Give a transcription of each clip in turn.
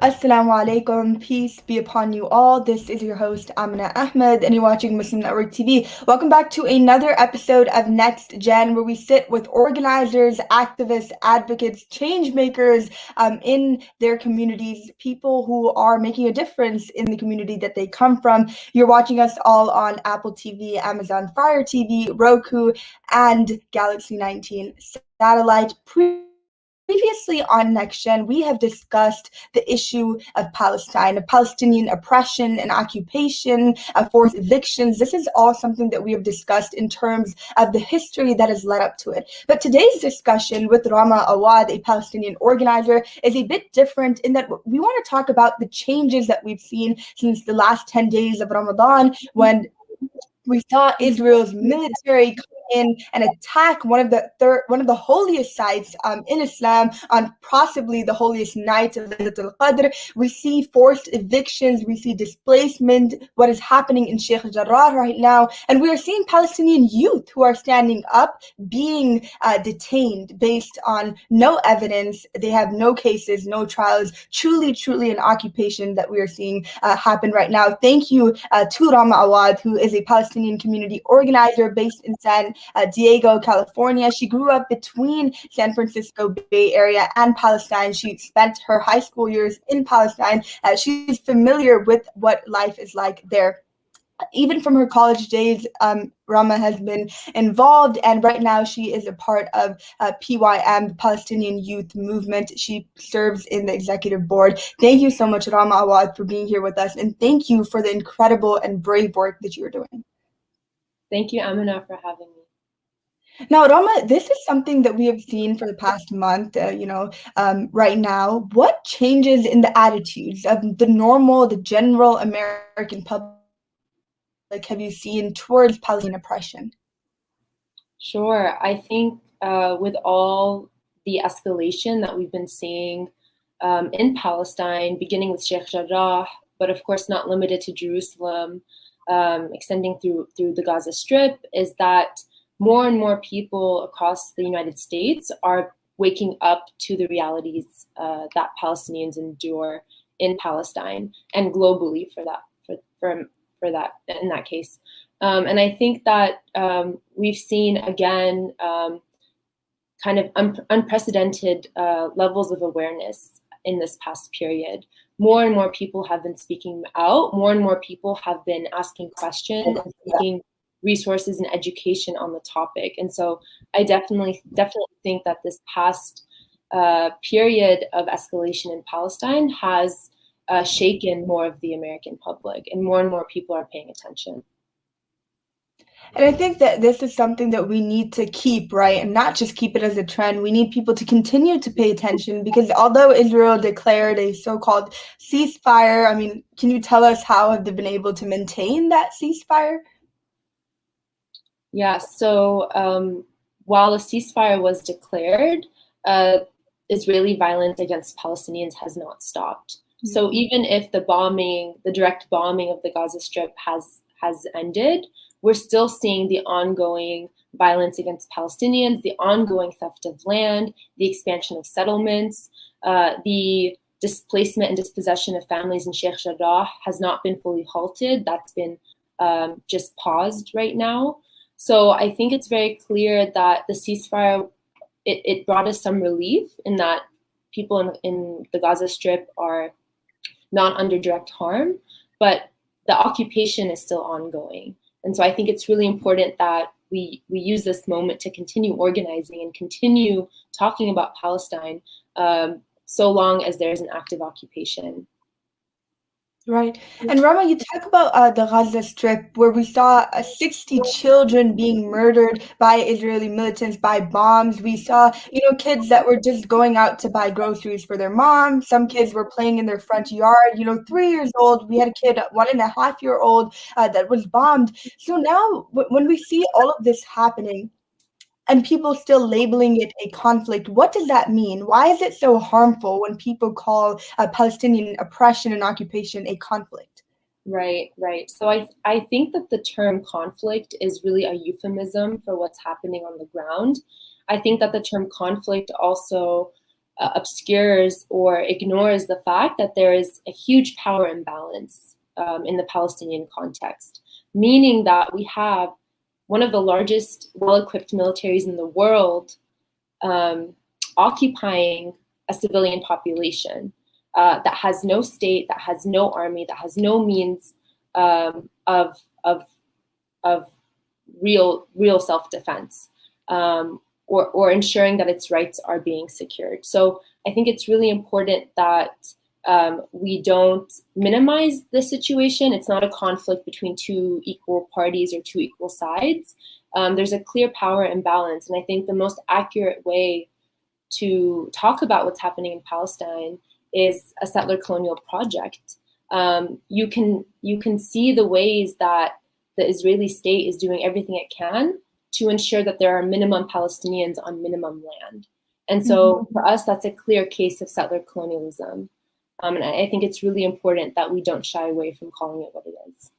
Assalamu alaikum, peace be upon you all. This is your host Aminah Ahmed, and you're watching Muslim Network TV. Welcome back to another episode of NextGen, where we sit with organizers, activists, advocates, change makers in their communities, people who are making a difference in the community that they come from. You're watching us all on Apple TV, Amazon Fire TV, Roku, and Galaxy 19 satellite. Previously on NextGen, we have discussed the issue of Palestine, of Palestinian oppression and occupation, of forced evictions. This is all something that we have discussed in terms of the history that has led up to it. But today's discussion with Ramah Awad, a Palestinian organizer, is a bit different in that we want to talk about the changes that we've seen since the last 10 days of Ramadan, when we saw Israel's military come in and attack one of the holiest sites in Islam on possibly the holiest night of Laylatul Qadr. We see forced evictions, we see displacement, what is happening in Sheikh Jarrah right now, and we are seeing Palestinian youth who are standing up being detained based on no evidence. They have no cases, no trials. Truly an occupation that we are seeing happen right now. Thank you to Ramah Awad, who is a Palestinian community organizer based in San Diego, California. She grew up between San Francisco Bay Area and Palestine. She spent her high school years in Palestine. She's familiar with what life is like there. Even from her college days, Ramah has been involved, and right now she is a part of PYM, the Palestinian Youth Movement. She serves in the executive board. Thank you so much, Ramah Awad, for being here with us, and thank you for the incredible and brave work that you are doing. Thank you, Aminah, for having me. Now, Ramah, this is something that we have seen for the past month, right now. What changes in the attitudes of the general American public have you seen towards Palestinian oppression? Sure. I think with all the escalation that we've been seeing in Palestine, beginning with Sheikh Jarrah, but of course not limited to Jerusalem, extending through the Gaza Strip, is that more and more people across the United States are waking up to the realities that Palestinians endure in Palestine and globally for that in that case. And I think that we've seen again kind of unprecedented levels of awareness in this past period. More and more people have been speaking out. More and more people have been asking questions and seeking resources and education on the topic. And so I definitely think that this past period of escalation in Palestine has shaken more of the American public, and more people are paying attention. And I think that this is something that we need to keep, right? And not just keep it as a trend. We need people to continue to pay attention, because although Israel declared a so-called ceasefire, I mean, can you tell us how have they been able to maintain that ceasefire? Yeah, so while a ceasefire was declared, Israeli violence against Palestinians has not stopped. Mm-hmm. So even if the direct bombing of the Gaza Strip has ended, we're still seeing the ongoing violence against Palestinians, the ongoing theft of land, the expansion of settlements, the displacement and dispossession of families in Sheikh Jarrah has not been fully halted. That's been just paused right now. So I think it's very clear that the ceasefire, it brought us some relief in that people in the Gaza Strip are not under direct harm, but the occupation is still ongoing. And so I think it's really important that we use this moment to continue organizing and continue talking about Palestine so long as there's an active occupation. Right. And Ramah, you talk about the Gaza Strip, where we saw 60 children being murdered by Israeli militants, by bombs. We saw, kids that were just going out to buy groceries for their mom. Some kids were playing in their front yard, 3 years old. We had a kid, 1.5-year-old, that was bombed. So now when we see all of this happening, and people still labeling it a conflict, what does that mean? Why is it so harmful when people call Palestinian oppression and occupation a conflict? Right. So I think that the term conflict is really a euphemism for what's happening on the ground. I think that the term conflict also obscures or ignores the fact that there is a huge power imbalance in the Palestinian context, meaning that we have one of the largest well-equipped militaries in the world occupying a civilian population that has no state, that has no army, that has no means of real self-defense, or ensuring that its rights are being secured. So I think it's really important that we don't minimize the situation. It's not a conflict between two equal parties or two equal sides. There's a clear power imbalance, and I think the most accurate way to talk about what's happening in Palestine is a settler colonial project. You can see the ways that the Israeli state is doing everything it can to ensure that there are minimum Palestinians on minimum land. And so for us, that's a clear case of settler colonialism. And I think it's really important that we don't shy away from calling it what it is.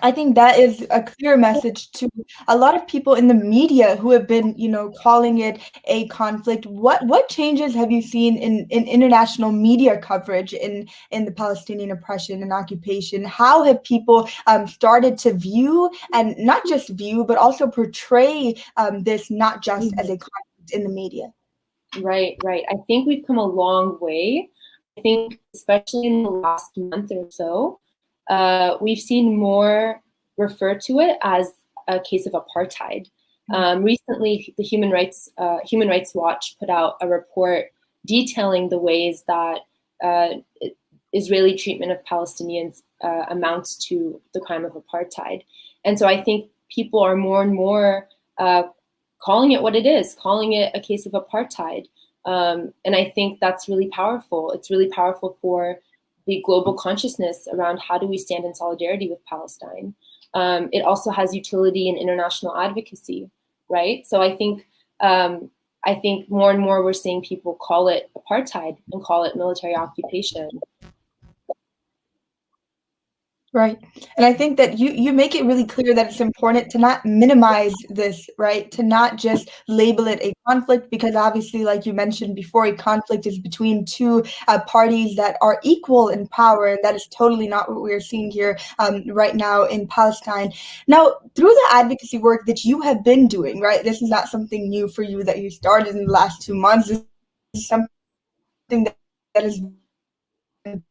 I think that is a clear message to a lot of people in the media who have been, calling it a conflict. What changes have you seen in international media coverage in the Palestinian oppression and occupation? How have people started to view, and not just view, but also portray this not just as a conflict in the media? Right. I think we've come a long way. I think especially in the last month or so, we've seen more refer to it as a case of apartheid. Recently, the Human Rights Watch put out a report detailing the ways that Israeli treatment of Palestinians amounts to the crime of apartheid. And so I think people are more and more calling it what it is, calling it a case of apartheid. And I think that's really powerful. It's really powerful for the global consciousness around how do we stand in solidarity with Palestine. It also has utility in international advocacy, right? So I think more and more we're seeing people call it apartheid and call it military occupation. Right. And I think that you make it really clear that it's important to not minimize this, right? To not just label it a conflict, because obviously, like you mentioned before, a conflict is between two parties that are equal in power. And that is totally not what we're seeing here right now in Palestine. Now, through the advocacy work that you have been doing, right? This is not something new for you that you started in the last 2 months. This is something that has been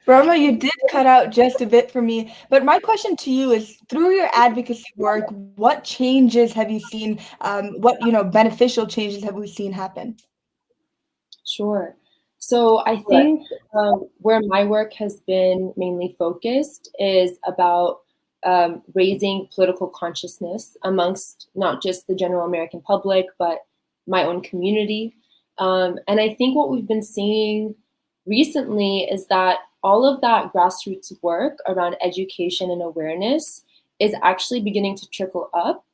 Ramah, you did cut out just a bit for me, but my question to you is, through your advocacy work, what changes have you seen, what beneficial changes have we seen happen? Sure. So I think where my work has been mainly focused is about raising political consciousness amongst not just the general American public, but my own community. And I think what we've been seeing recently is that all of that grassroots work around education and awareness is actually beginning to trickle up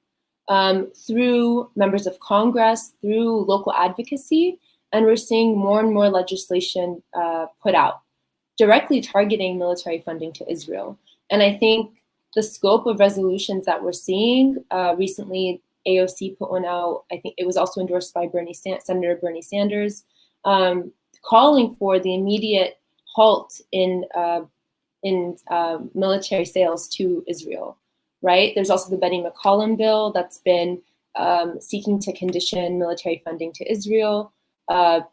through members of Congress, through local advocacy, and we're seeing more and more legislation put out directly targeting military funding to Israel. And I think the scope of resolutions that we're seeing recently, AOC put one out. I think it was also endorsed by Senator Bernie Sanders, calling for the immediate halt in military sales to Israel. Right? There's also the Betty McCollum bill that's been seeking to condition military funding to Israel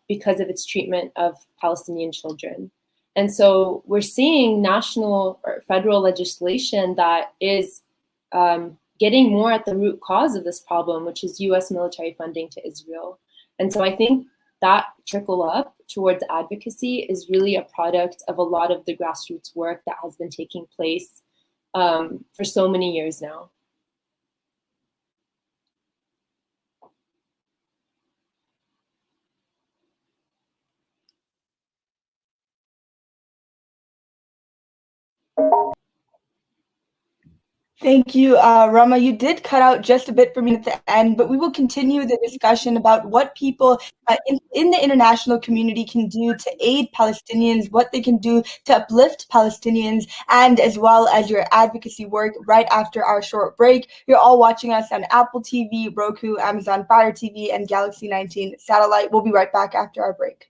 because of its treatment of Palestinian children. And so we're seeing national or federal legislation that is getting more at the root cause of this problem, which is US military funding to Israel. And so I think that trickle up towards advocacy is really a product of a lot of the grassroots work that has been taking place for so many years now. Thank you, Ramah. You did cut out just a bit for me at the end, but we will continue the discussion about what people in the international community can do to aid Palestinians, what they can do to uplift Palestinians, and as well as your advocacy work right after our short break. You're all watching us on Apple TV, Roku, Amazon Fire TV, and Galaxy 19 satellite. We'll be right back after our break.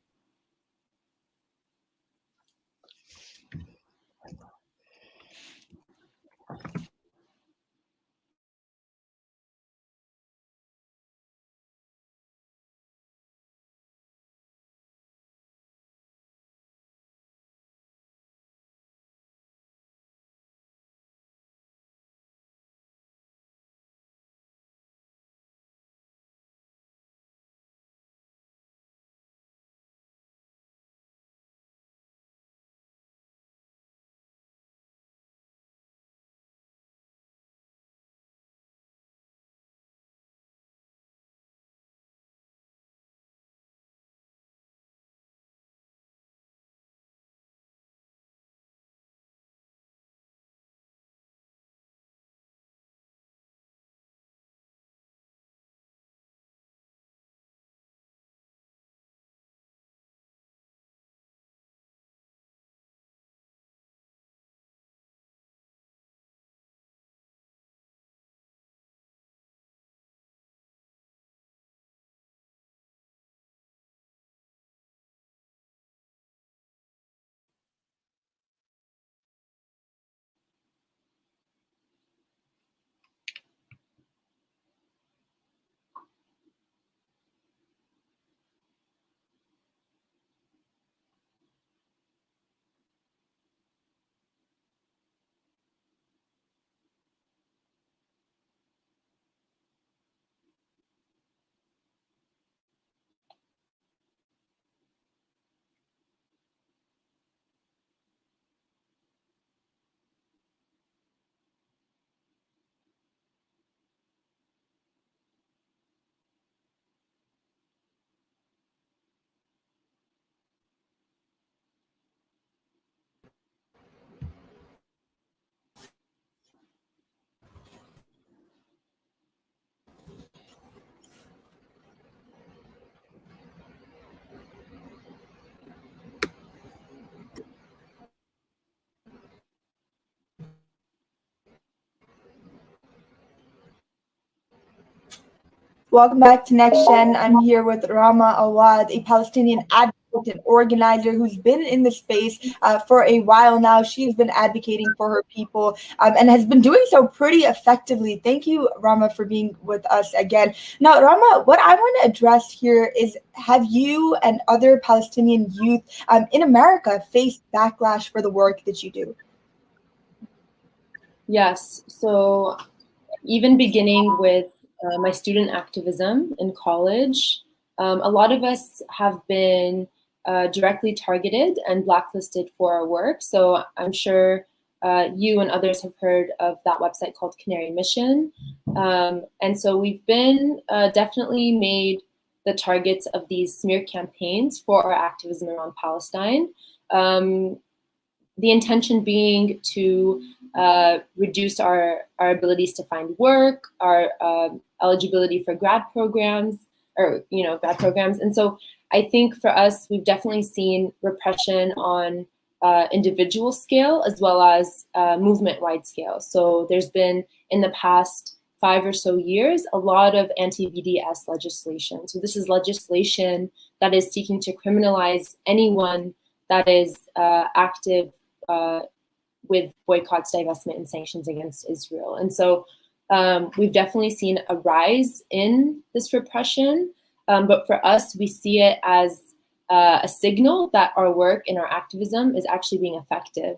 Welcome back to NextGen. I'm here with Ramah Awad, a Palestinian advocate and organizer who's been in the space for a while now. She's been advocating for her people and has been doing so pretty effectively. Thank you, Ramah, for being with us again. Now, Ramah, what I want to address here is, have you and other Palestinian youth in America faced backlash for the work that you do? Yes. So even beginning with my student activism in college, a lot of us have been directly targeted and blacklisted for our work. So I'm sure you and others have heard of that website called Canary Mission. And so we've been definitely made the targets of these smear campaigns for our activism around Palestine. The intention being to reduce our abilities to find work, our eligibility for grad programs, And so I think for us, we've definitely seen repression on individual scale as well as movement-wide scale. So there's been, in the past 5 or so years, a lot of anti-BDS legislation. So this is legislation that is seeking to criminalize anyone that is active with boycotts, divestment, and sanctions against Israel. And so we've definitely seen a rise in this repression, but for us, we see it as a signal that our work and our activism is actually being effective.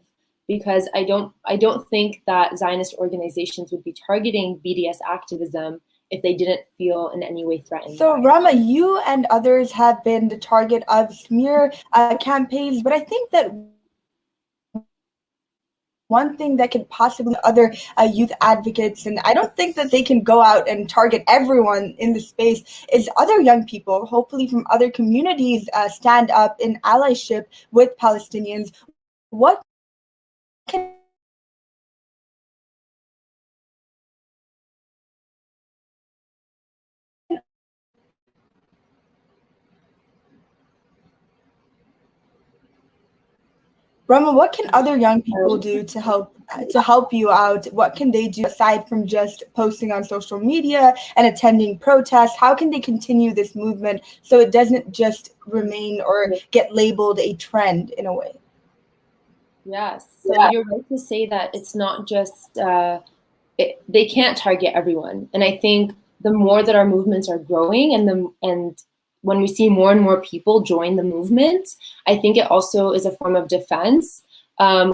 because I don't think that Zionist organizations would be targeting BDS activism if they didn't feel in any way threatened. So, Ramah, you and others have been the target of smear campaigns, but I think that one thing that could possibly other youth advocates, and I don't think that they can go out and target everyone in the space, is other young people, hopefully from other communities, stand up in allyship with Palestinians. What can Ramah, what can other young people do to help you out? What can they do aside from just posting on social media and attending protests? How can they continue this movement so it doesn't just remain or get labeled a trend in a way? Yes, so you're right to say that it's not just they can't target everyone, and I think the more that our movements are growing, and when we see more and more people join the movement, I think it also is a form of defense,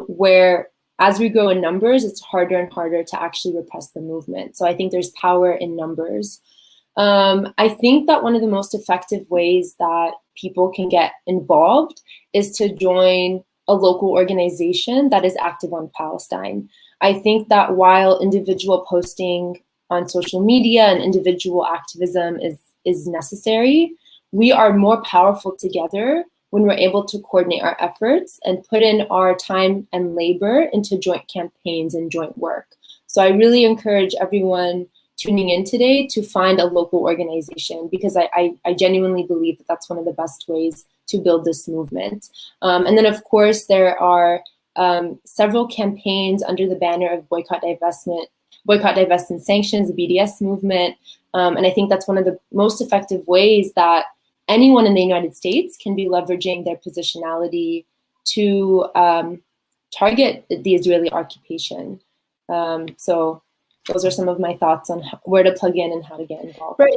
where as we grow in numbers, it's harder and harder to actually repress the movement. So I think there's power in numbers. I think that one of the most effective ways that people can get involved is to join a local organization that is active on Palestine. I think that while individual posting on social media and individual activism is necessary, we are more powerful together when we're able to coordinate our efforts and put in our time and labor into joint campaigns and joint work. So I really encourage everyone tuning in today to find a local organization, because I genuinely believe that that's one of the best ways to build this movement. And then, of course, there are several campaigns under the banner of boycott, divest, and sanctions, the BDS movement. And I think that's one of the most effective ways that anyone in the United States can be leveraging their positionality to target the Israeli occupation. So those are some of my thoughts on where to plug in and how to get involved. Right.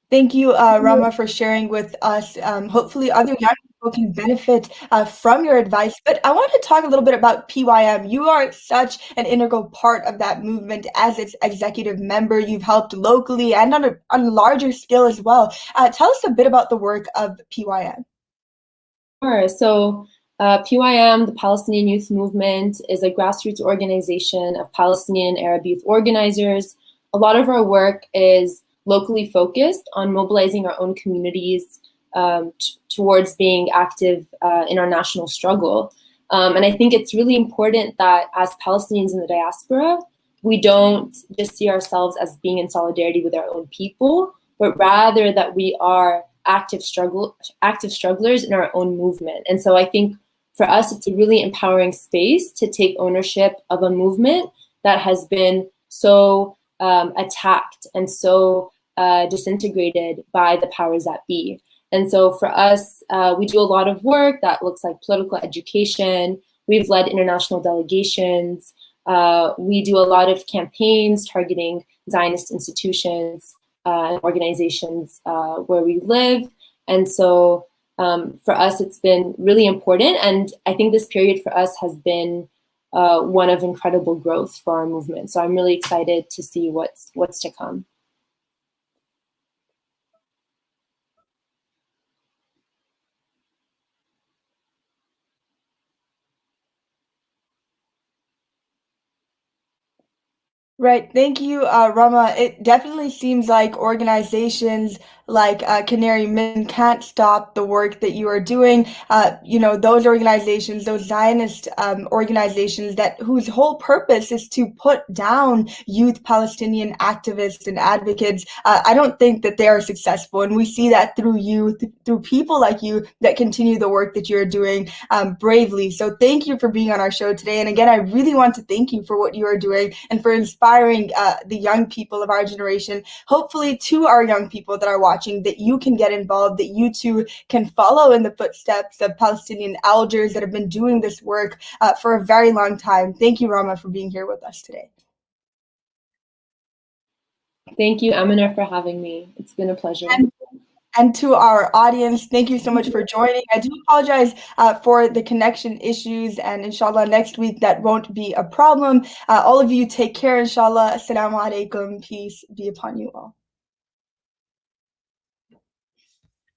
Thank you, Ramah, for sharing with us. Hopefully other young people can benefit from your advice. But I want to talk a little bit about PYM. You are such an integral part of that movement as its executive member. You've helped locally and on a larger scale as well. Tell us a bit about the work of PYM. Sure. So PYM, the Palestinian Youth Movement, is a grassroots organization of Palestinian Arab youth organizers. A lot of our work is locally focused on mobilizing our own communities towards being active in our national struggle. And I think it's really important that as Palestinians in the diaspora, we don't just see ourselves as being in solidarity with our own people, but rather that we are active strugglers in our own movement. And so I think for us, it's a really empowering space to take ownership of a movement that has been so attacked and so disintegrated by the powers that be. And so for us, we do a lot of work that looks like political education. We've led international delegations. We do a lot of campaigns targeting Zionist institutions and organizations where we live. And so for us, it's been really important. And I think this period for us has been one of incredible growth for our movement. So I'm really excited to see what's to come. Right. Thank you, Ramah. It definitely seems like organizations like Canary Mission can't stop the work that you are doing. Those organizations, those Zionist organizations whose whole purpose is to put down youth Palestinian activists and advocates. I don't think that they are successful. And we see that through you, through people like you that continue the work that you're doing bravely. So thank you for being on our show today. And again, I really want to thank you for what you are doing and for inspiring the young people of our generation, hopefully to our young people that are watching, that you can get involved, that you too can follow in the footsteps of Palestinian elders that have been doing this work for a very long time. Thank you, Ramah, for being here with us today. Thank you, Aminah, for having me. It's been a pleasure. And to our audience, thank you so much for joining. I do apologize for the connection issues, and inshallah next week that won't be a problem. All of you take care, inshallah. Assalamu alaikum. Peace be upon you all.